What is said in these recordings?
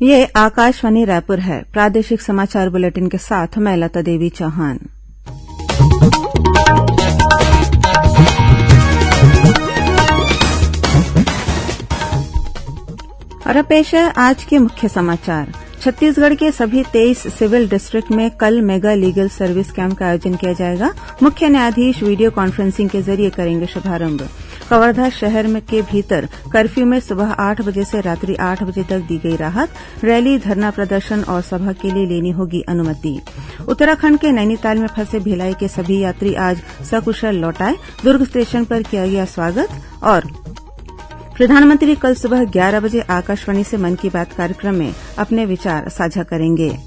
ये आकाशवाणी रायपुर है। प्रादेशिक समाचार बुलेटिन के साथ मैं लता देवी चौहान। और अब पेश है आज के मुख्य समाचार। छत्तीसगढ़ के सभी 23 सिविल डिस्ट्रिक्ट में कल मेगा लीगल सर्विस कैंप का आयोजन किया जाएगा। मुख्य न्यायाधीश वीडियो कॉन्फ्रेंसिंग के जरिए करेंगे शुभारंभ। कवर्धा शहर के भीतर कर्फ्यू में सुबह 8 बजे से रात्रि 8 बजे तक दी गई राहत। रैली, धरना प्रदर्शन और सभा के लिए लेनी होगी अनुमति। उत्तराखंड के नैनीताल में फंसे भिलाई के सभी यात्री आज सकुशल लौट आए। दुर्ग स्टेशन पर किया गया स्वागत। और प्रधानमंत्री कल सुबह 11 बजे आकाशवाणी से मन की बात कार्यक्रम में अपने विचार साझा करेंगे।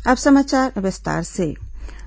अब समाचार विस्तार से।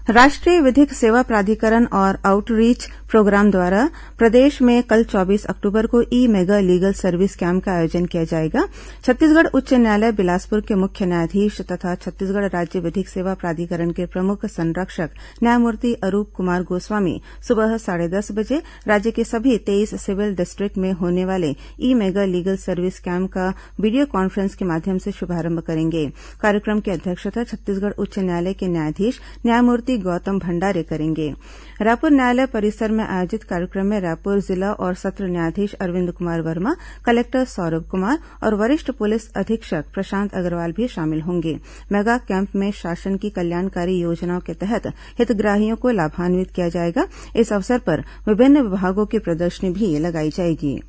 राष्ट्रीय विधिक सेवा प्राधिकरण और आउटरीच प्रोग्राम द्वारा प्रदेश में कल 24 अक्टूबर को ई मेगा लीगल सर्विस कैंप का आयोजन किया जाएगा। छत्तीसगढ़ उच्च न्यायालय बिलासपुर के मुख्य न्यायाधीश तथा छत्तीसगढ़ राज्य विधिक सेवा प्राधिकरण के प्रमुख संरक्षक न्यायमूर्ति अरूप कुमार गोस्वामी सुबह 10:30 बजे राज्य के सभी 23 सिविल डिस्ट्रिक्ट में होने वाले ई मेगा लीगल सर्विस कैंप का वीडियो कॉन्फ्रेंस के माध्यम से शुभारंभ करेंगे। कार्यक्रम की अध्यक्षता छत्तीसगढ़ उच्च न्यायालय के न्यायाधीश न्यायमूर्ति गौतम भंडारे करेंगे। रायपुर न्यायालय परिसर में आयोजित कार्यक्रम में रायपुर जिला और सत्र न्यायाधीश अरविंद कुमार वर्मा, कलेक्टर सौरभ कुमार और वरिष्ठ पुलिस अधीक्षक प्रशांत अग्रवाल भी शामिल होंगे। मेगा कैंप में शासन की कल्याणकारी योजनाओं के तहत हितग्राहियों को लाभान्वित किया जाएगा। इस अवसर पर विभिन्न विभागों की प्रदर्शनी भी लगाई जाएगी।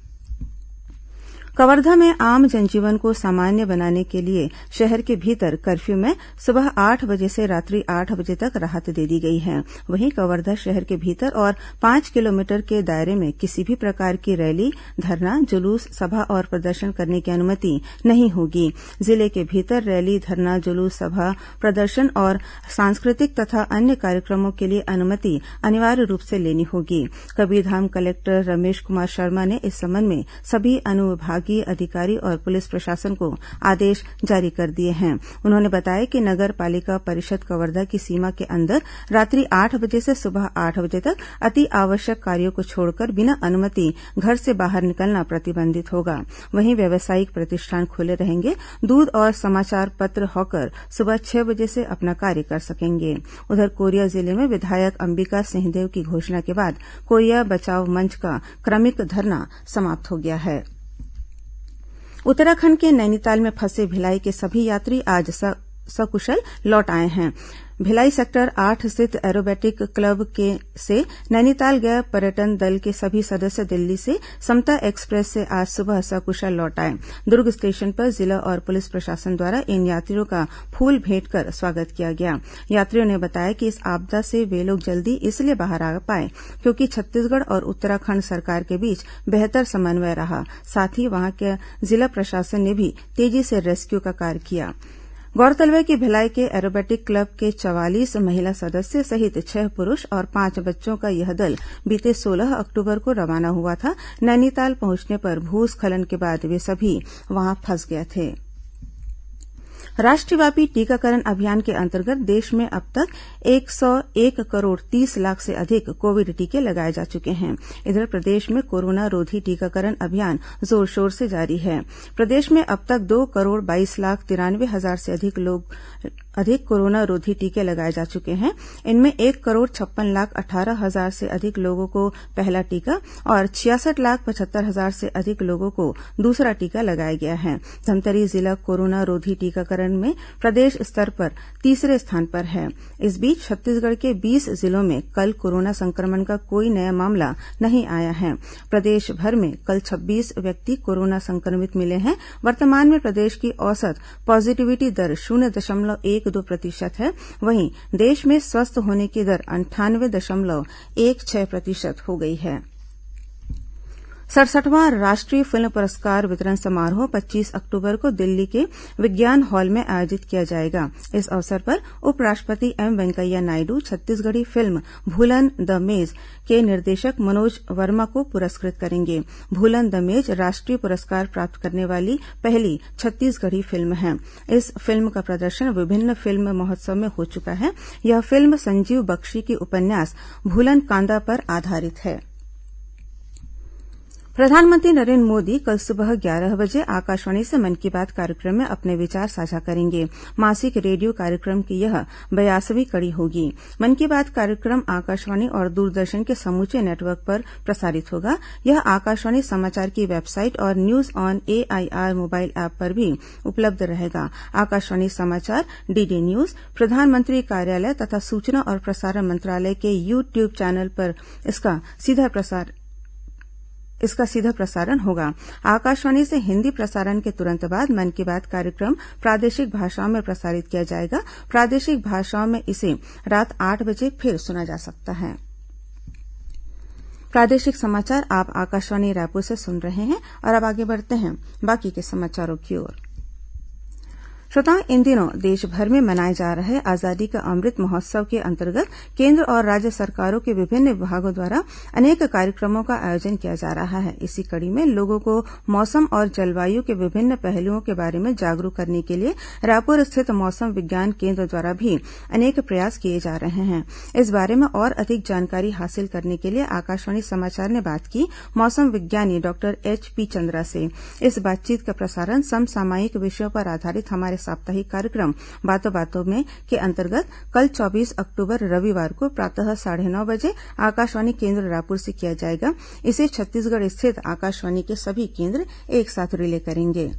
कवर्धा में आम जनजीवन को सामान्य बनाने के लिए शहर के भीतर कर्फ्यू में सुबह 8 बजे से रात्रि 8 बजे तक राहत दे दी गई है। वहीं कवर्धा शहर के भीतर और 5 किलोमीटर के दायरे में किसी भी प्रकार की रैली, धरना, जुलूस, सभा और प्रदर्शन करने की अनुमति नहीं होगी। जिले के भीतर रैली, धरना, जुलूस, सभा, प्रदर्शन और सांस्कृतिक तथा अन्य कार्यक्रमों के लिए अनुमति अनिवार्य रूप से लेनी होगी। कबीरधाम कलेक्टर रमेश कुमार शर्मा ने इस संबंध में सभी अनुविभागीय अधिकारी और पुलिस प्रशासन को आदेश जारी कर दिए हैं। उन्होंने बताया कि नगर पालिका परिषद कवर्धा की सीमा के अंदर रात्रि 8 बजे से सुबह 8 बजे तक अति आवश्यक कार्यों को छोड़कर बिना अनुमति घर से बाहर निकलना प्रतिबंधित होगा। वहीं व्यावसायिक प्रतिष्ठान खुले रहेंगे। दूध और समाचार पत्र हॉकर सुबह 6 बजे से अपना कार्य कर सकेंगे। उधर कोरिया जिले में विधायक अंबिका सिंहदेव की घोषणा के बाद कोरिया बचाओ मंच का क्रमिक धरना समाप्त हो गया है। उत्तराखंड के नैनीताल में फंसे भिलाई के सभी यात्री आज सकुशल लौट आए हैं। भिलाई सेक्टर 8 स्थित एरोबेटिक क्लब से नैनीताल गए पर्यटन दल के सभी सदस्य दिल्ली से समता एक्सप्रेस से आज सुबह सकुशल लौट आए। दुर्ग स्टेशन पर जिला और पुलिस प्रशासन द्वारा इन यात्रियों का फूल भेंट कर स्वागत किया गया। यात्रियों ने बताया कि इस आपदा से वे लोग जल्दी इसलिए बाहर आ पाए क्योंकि छत्तीसगढ़ और उत्तराखंड सरकार के बीच बेहतर समन्वय रहा। साथ ही वहां के जिला प्रशासन ने भी तेजी से रेस्क्यू का कार्य किया। गौरतलब है कि भिलाई के एरोबेटिक क्लब के 44 महिला सदस्य सहित 6 पुरुष और 5 बच्चों का यह दल बीते 16 अक्टूबर को रवाना हुआ था। नैनीताल पहुंचने पर भूस्खलन के बाद वे सभी वहां फंस गए थे। राष्ट्रव्यापी टीकाकरण अभियान के अंतर्गत देश में अब तक 101 करोड़ 30 लाख से अधिक कोविड टीके लगाए जा चुके हैं। इधर प्रदेश में कोरोना रोधी टीकाकरण अभियान जोर शोर से जारी है। प्रदेश में अब तक 2 करोड़ 22 लाख 93 हजार से अधिक कोरोना रोधी टीके लगाए जा चुके हैं। इनमें 1 करोड़ 56 लाख 18 हजार से अधिक लोगों को पहला टीका और 66 लाख 75 हजार से अधिक लोगों को दूसरा टीका लगाया गया है। धमतरी जिला कोरोना रोधी टीकाकरण में प्रदेश स्तर पर तीसरे स्थान पर है। इस बीच छत्तीसगढ़ के 20 जिलों में कल कोरोना संक्रमण का कोई नया मामला नहीं आया है। प्रदेश भर में कल 26 व्यक्ति कोरोना संक्रमित मिले हैं। वर्तमान में प्रदेश की औसत पॉजिटिविटी दर 0.12% है। वहीं देश में स्वस्थ होने की दर 98.16% हो गई है। 67वां राष्ट्रीय फिल्म पुरस्कार वितरण समारोह 25 अक्टूबर को दिल्ली के विज्ञान हॉल में आयोजित किया जाएगा। इस अवसर पर उपराष्ट्रपति M Venkaiah Naidu Chhattisgarhi film Bhulan the maze के निर्देशक मनोज वर्मा को पुरस्कृत करेंगे। भूलन द मेज राष्ट्रीय पुरस्कार प्राप्त करने वाली पहली छत्तीसगढ़ी फिल्म है। इस फिल्म का प्रदर्शन विभिन्न फिल्म महोत्सव में हो चुका है। यह फिल्म संजीव बख्शी की उपन्यास भूलन कांदा पर आधारित है। प्रधानमंत्री नरेन्द्र मोदी कल सुबह 11 बजे आकाशवाणी से मन की बात कार्यक्रम में अपने विचार साझा करेंगे। मासिक रेडियो कार्यक्रम की यह 82वीं कड़ी होगी। मन की बात कार्यक्रम आकाशवाणी और दूरदर्शन के समूचे नेटवर्क पर प्रसारित होगा। यह आकाशवाणी समाचार की वेबसाइट और news on AIR mobile app पर भी उपलब्ध रहेगा। आकाशवाणी समाचार, डीडी न्यूज, प्रधानमंत्री कार्यालय तथा सूचना और प्रसारण मंत्रालय के यूट्यूब चैनल पर इसका सीधा प्रसारण होगा। आकाशवाणी से हिंदी प्रसारण के तुरंत बाद मन की बात कार्यक्रम प्रादेशिक भाषाओं में प्रसारित किया जाएगा। प्रादेशिक भाषाओं में इसे रात 8 बजे फिर सुना जा सकता है। प्रादेशिक समाचार आप आकाशवाणी रायपुर से सुन रहे हैं और अब आगे बढ़ते हैं बाकी के समाचारों की ओर। श्रोताओं, इन दिनों देशभर में मनाए जा रहे आजादी का अमृत महोत्सव के अंतर्गत केन्द्र और राज्य सरकारों के विभिन्न विभागों द्वारा अनेक कार्यक्रमों का आयोजन किया जा रहा है। इसी कड़ी में लोगों को मौसम और जलवायु के विभिन्न पहलुओं के बारे में जागरूक करने के लिए रायपुर स्थित मौसम विज्ञान केन्द्र द्वारा भी अनेक प्रयास किए जा रहे हैं। इस बारे में और अधिक जानकारी हासिल करने के लिए आकाशवाणी समाचार ने बात की मौसम विज्ञानी डॉक्टर एचपी चंद्रा से। इस बातचीत का प्रसारण समसामयिक विषयों पर आधारित हमारे साप्ताहिक कार्यक्रम बातों बातों में के अंतर्गत कल 24 अक्टूबर रविवार को प्रातः 9:30 बजे आकाशवाणी केन्द्र रायपुर से किया जाएगा। इसे छत्तीसगढ़ स्थित आकाशवाणी के सभी केन्द्र एक साथ रिले करेंगे।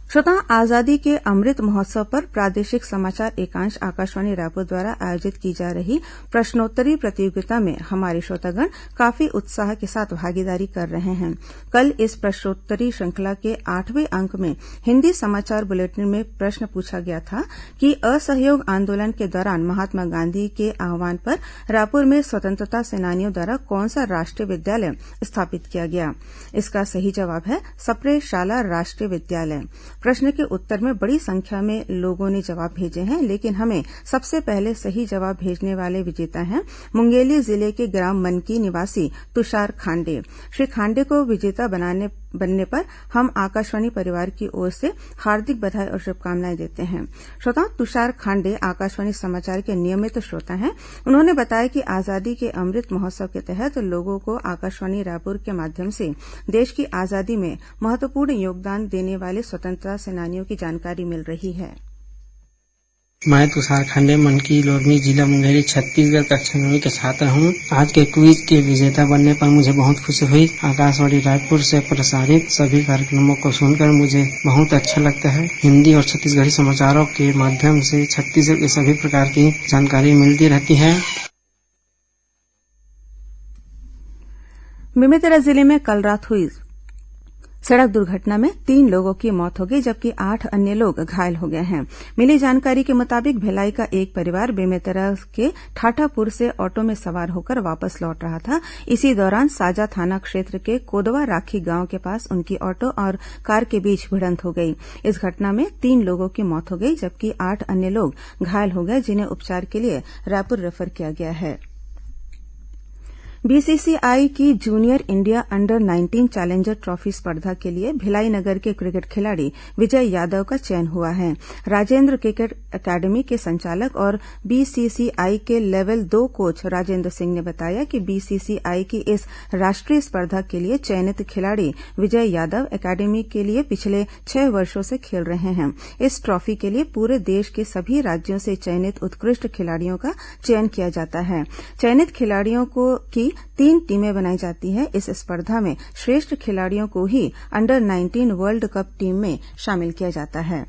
श्रोताओं, आजादी के अमृत महोत्सव पर प्रादेशिक समाचार एकांश आकाशवाणी रायपुर द्वारा आयोजित की जा रही प्रश्नोत्तरी प्रतियोगिता में हमारे श्रोतागण काफी उत्साह के साथ भागीदारी कर रहे हैं। कल इस प्रश्नोत्तरी श्रृंखला के 8वें अंक में हिन्दी समाचार बुलेटिन में प्रश्न पूछा गया था कि असहयोग आंदोलन के दौरान महात्मा गांधी के आह्वान पर रायपुर में स्वतंत्रता सेनानियों द्वारा कौन सा राष्ट्रीय विद्यालय स्थापित किया गया। इसका सही जवाब है सप्रे शाला राष्ट्रीय विद्यालय। प्रश्न के उत्तर में बड़ी संख्या में लोगों ने जवाब भेजे हैं, लेकिन हमें सबसे पहले सही जवाब भेजने वाले विजेता हैं मुंगेली जिले के ग्राम मनकी निवासी तुषार खांडे। श्री खांडे को विजेता बनने पर हम आकाशवाणी परिवार की ओर से हार्दिक बधाई और शुभकामनाएं देते हैं। श्रोता, तुषार खांडे आकाशवाणी समाचार के नियमित श्रोता हैं। उन्होंने बताया कि आजादी के अमृत महोत्सव के तहत लोगों को आकाशवाणी रायपुर के माध्यम से देश की आजादी में महत्वपूर्ण योगदान देने वाले स्वतंत्रता सेनानियों की जानकारी मिल रही है। मैं तुषार खांडे मनकी लोरमी जिला मुंगेली छत्तीसगढ़ कक्षा 9 के छात्र हूँ। आज के क्विज के विजेता बनने पर मुझे बहुत खुशी हुई। आकाशवाणी रायपुर से प्रसारित सभी कार्यक्रमों को सुनकर मुझे बहुत अच्छा लगता है। हिंदी और छत्तीसगढ़ी समाचारों के माध्यम से छत्तीसगढ़ के सभी प्रकार की जानकारी मिलती रहती है। बेमेतरा जिले में कल रात हुई सड़क दुर्घटना में 3 लोगों की मौत हो गई, जबकि 8 अन्य लोग घायल हो गए हैं। मिली जानकारी के मुताबिक भिलाई का एक परिवार बेमेतरा के ठाठापुर से ऑटो में सवार होकर वापस लौट रहा था। इसी दौरान साजा थाना क्षेत्र के कोदवा राखी गांव के पास उनकी ऑटो और कार के बीच भिड़ंत हो गई। इस घटना में 3 लोगों की मौत हो गई, जबकि 8 अन्य लोग घायल हो गए, जिन्हें उपचार के लिए रायपुर रेफर किया गया है। बीसीसीआई की junior India under 19 challenger trophy स्पर्धा के लिए भिलाई नगर के क्रिकेट खिलाड़ी विजय यादव का चयन हुआ है। राजेंद्र क्रिकेट अकादमी के संचालक और बीसीसीआई के लेवल 2 कोच राजेंद्र सिंह ने बताया कि बीसीसीआई की इस राष्ट्रीय स्पर्धा के लिए चयनित खिलाड़ी विजय यादव अकादमी के लिए पिछले 6 वर्षों से खेल रहे हैं। इस ट्रॉफी के लिए पूरे देश के सभी राज्यों से चयनित उत्कृष्ट खिलाड़ियों का चयन किया जाता है। चयनित खिलाड़ियों की 3 टीमें बनाई जाती हैं। इस स्पर्धा में श्रेष्ठ खिलाड़ियों को ही अंडर 19 वर्ल्ड कप टीम में शामिल किया जाता है।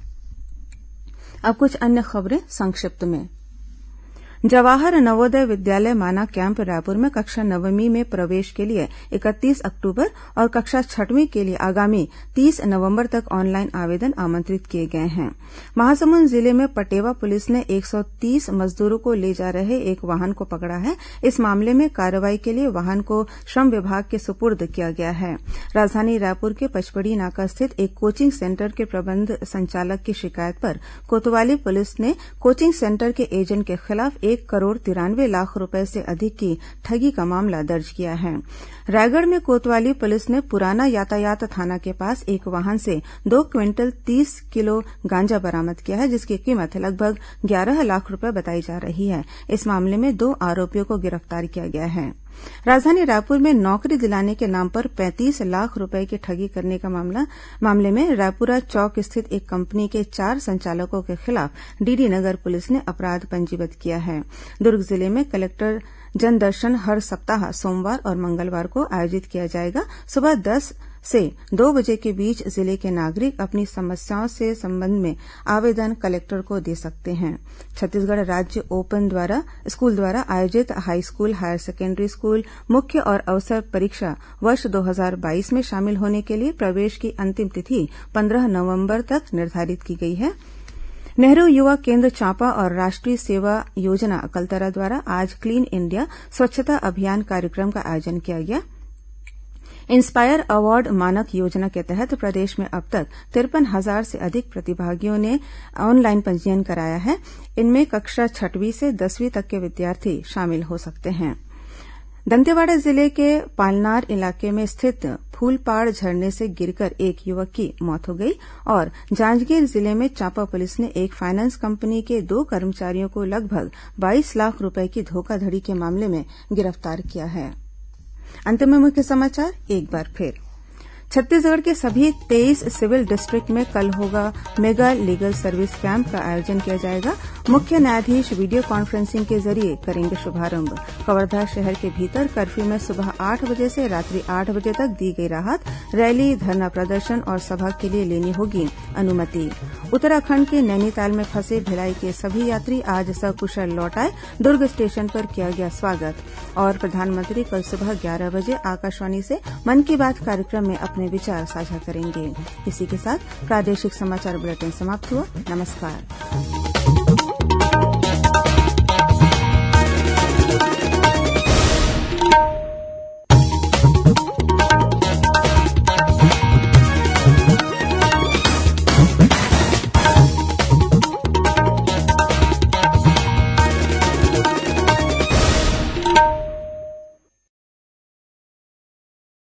अब कुछ अन्य खबरें संक्षिप्त में। जवाहर नवोदय विद्यालय माना कैंप रायपुर में कक्षा नवमीं में प्रवेश के लिए 31 अक्टूबर और कक्षा छठवीं के लिए आगामी 30 नवंबर तक ऑनलाइन आवेदन आमंत्रित किए गए हैं। महासमुंद जिले में पटेवा पुलिस ने 130 मजदूरों को ले जा रहे एक वाहन को पकड़ा है। इस मामले में कार्रवाई के लिए वाहन को श्रम विभाग के सुपुर्द किया गया है। राजधानी रायपुर के पचपड़ी नाका स्थित एक कोचिंग सेंटर के प्रबंध संचालक की शिकायत पर कोतवाली पुलिस ने कोचिंग सेंटर के एजेंट के खिलाफ 1 करोड़ 93 लाख रुपए से अधिक की ठगी का मामला दर्ज किया है। रायगढ़ में कोतवाली पुलिस ने पुराना यातायात थाना के पास एक वाहन से 2 क्विंटल 30 किलो गांजा बरामद किया है, जिसकी कीमत लगभग 11 लाख रुपए बताई जा रही है। इस मामले में 2 आरोपियों को गिरफ्तार किया गया है। राजधानी रायपुर में नौकरी दिलाने के नाम पर 35 लाख रुपए की ठगी करने का मामले में रायपुरा चौक स्थित एक कंपनी के 4 संचालकों के खिलाफ डीडी नगर पुलिस ने अपराध पंजीबद्ध किया है। दुर्ग जिले में कलेक्टर जनदर्शन हर सप्ताह सोमवार और मंगलवार को आयोजित किया जाएगा। सुबह 10 से 2 बजे के बीच जिले के नागरिक अपनी समस्याओं से संबंध में आवेदन कलेक्टर को दे सकते हैं। छत्तीसगढ़ राज्य ओपन स्कूल द्वारा आयोजित हाईस्कूल, हायर सेकेंडरी स्कूल मुख्य और अवसर परीक्षा वर्ष 2022 में शामिल होने के लिए प्रवेश की अंतिम तिथि 15 नवंबर तक निर्धारित की गई है। नेहरू युवा केन्द्र चांपा और राष्ट्रीय सेवा योजना अकलतरा द्वारा आज क्लीन इंडिया स्वच्छता अभियान कार्यक्रम का आयोजन किया गया। इंस्पायर अवार्ड मानक योजना के तहत प्रदेश में अब तक 53,000 से अधिक प्रतिभागियों ने ऑनलाइन पंजीयन कराया है। इनमें कक्षा 6वीं से 10वीं तक के विद्यार्थी शामिल हो सकते हैं। दंतेवाड़ा जिले के पालनार इलाके में स्थित फूलपाड़ झरने से गिरकर एक युवक की मौत हो गई और जांजगीर जिले में चांपा पुलिस ने एक फाइनेंस कंपनी के 2 कर्मचारियों को लगभग 22 लाख रुपए की धोखाधड़ी के मामले में गिरफ्तार किया है। अंत में मुख्य समाचार एक बार फिर। छत्तीसगढ़ के सभी 23 सिविल डिस्ट्रिक्ट में कल होगा मेगा लीगल सर्विस कैंप का आयोजन किया जाएगा। मुख्य न्यायाधीश वीडियो कॉन्फ्रेंसिंग के जरिए करेंगे शुभारंभ। कवर्धा शहर के भीतर कर्फ्यू में सुबह 8 बजे से रात्रि 8 बजे तक दी गई राहत। रैली, धरना प्रदर्शन और सभा के लिए लेनी होगी अनुमति। उत्तराखंड के नैनीताल में फंसे भिलाई के सभी यात्री आज सकुशल लौट आए। दुर्ग स्टेशन पर किया गया स्वागत। और प्रधानमंत्री कल सुबह 11 बजे आकाशवाणी से मन की बात कार्यक्रम में अपने विचार साझा करेंगे। इसी के साथ प्रादेशिक समाचार बुलेटिन समाप्त हुआ। नमस्कार।